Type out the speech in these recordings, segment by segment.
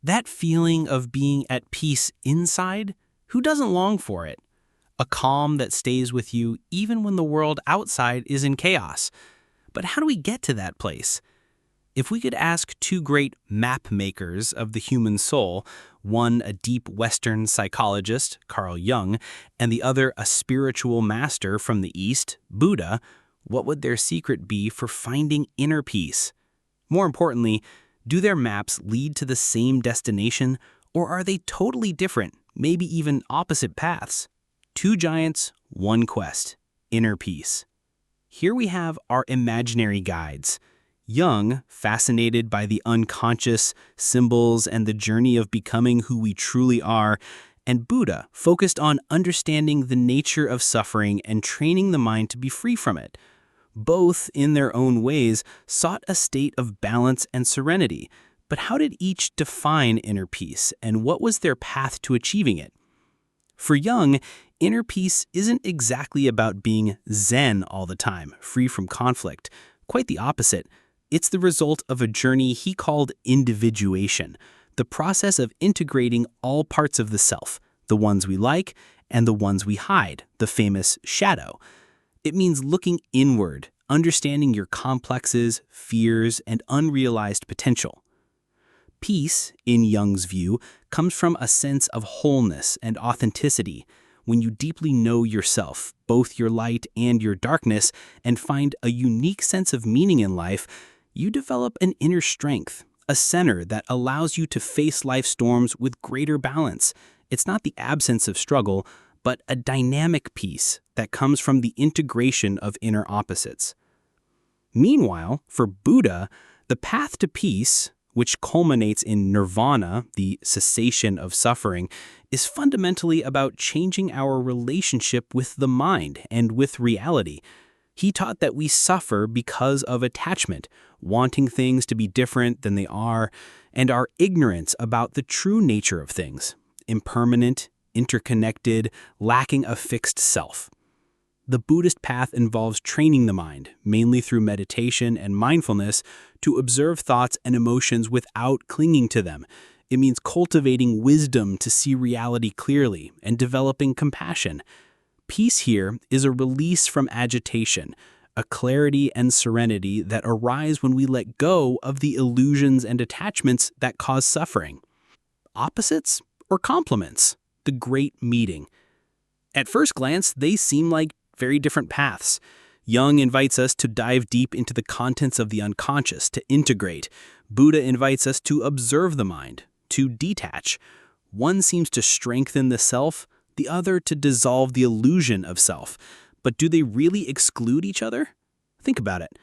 That feeling of being at peace inside, who doesn't long for it? A calm that stays with you even when the world outside is in chaos. But how do we get to that place? If we could ask two great map makers of the human soul, one a deep Western psychologist, Carl Jung, and the other a spiritual master from the East, Buddha, what would their secret be for finding inner peace? More importantly, do their maps lead to the same destination, or are they totally different, maybe even opposite paths? Two giants, one quest, inner peace. Here we have our imaginary guides. Jung, fascinated by the unconscious, symbols, and the journey of becoming who we truly are, and Buddha, focused on understanding the nature of suffering and training the mind to be free from it. Both, in their own ways, sought a state of balance and serenity. But how did each define inner peace, and what was their path to achieving it? For Jung, inner peace isn't exactly about being zen all the time, free from conflict. Quite the opposite. It's the result of a journey he called individuation, the process of integrating all parts of the self, the ones we like and the ones we hide, the famous shadow. It means looking inward, understanding your complexes, fears, and unrealized potential. Peace, in Jung's view, comes from a sense of wholeness and authenticity. When you deeply know yourself, both your light and your darkness, and find a unique sense of meaning in life, you develop an inner strength, a center that allows you to face life's storms with greater balance. It's not the absence of struggle, but a dynamic peace that comes from the integration of inner opposites. Meanwhile, for Buddha, the path to peace, which culminates in nirvana, the cessation of suffering, is fundamentally about changing our relationship with the mind and with reality. He taught that we suffer because of attachment, wanting things to be different than they are, and our ignorance about the true nature of things, impermanent, interconnected, lacking a fixed self. The Buddhist path involves training the mind, mainly through meditation and mindfulness, to observe thoughts and emotions without clinging to them. It means cultivating wisdom to see reality clearly and developing compassion. Peace here is a release from agitation, a clarity and serenity that arise when we let go of the illusions and attachments that cause suffering. Opposites or complements? The great meeting. At first glance, they seem like very different paths. Jung invites us to dive deep into the contents of the unconscious, to integrate. Buddha invites us to observe the mind, to detach. One seems to strengthen the self, the other to dissolve the illusion of self. But do they really exclude each other? Think about it.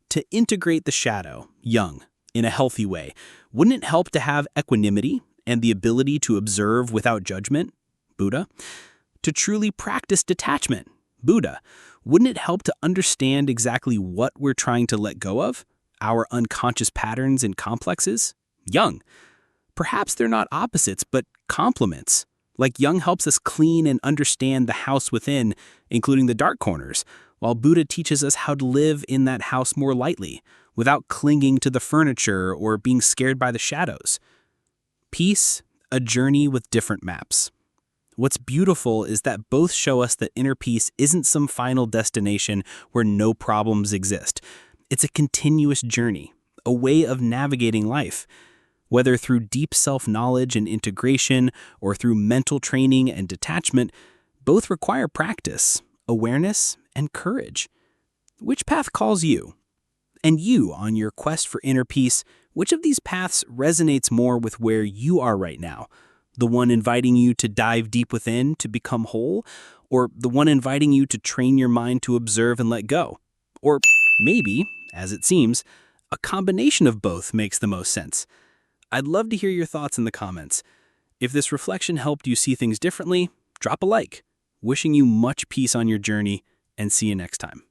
To integrate the shadow, Jung, in a healthy way, wouldn't it help to have equanimity and the ability to observe without judgment? Buddha. To truly practice detachment, Buddha, wouldn't it help to understand exactly what we're trying to let go of? Our unconscious patterns and complexes? Jung. Perhaps they're not opposites, but complements. Like Jung helps us clean and understand the house within, including the dark corners, while Buddha teaches us how to live in that house more lightly, without clinging to the furniture or being scared by the shadows. Peace, a journey with different maps. What's beautiful is that both show us that inner peace isn't some final destination where no problems exist. It's a continuous journey, a way of navigating life. Whether through deep self-knowledge and integration or through mental training and detachment, both require practice, awareness, and courage. Which path calls you? And you, on your quest for inner peace, which of these paths resonates more with where you are right now? The one inviting you to dive deep within to become whole? Or the one inviting you to train your mind to observe and let go? Or maybe, as it seems, a combination of both makes the most sense. I'd love to hear your thoughts in the comments. If this reflection helped you see things differently, drop a like. Wishing you much peace on your journey, and see you next time.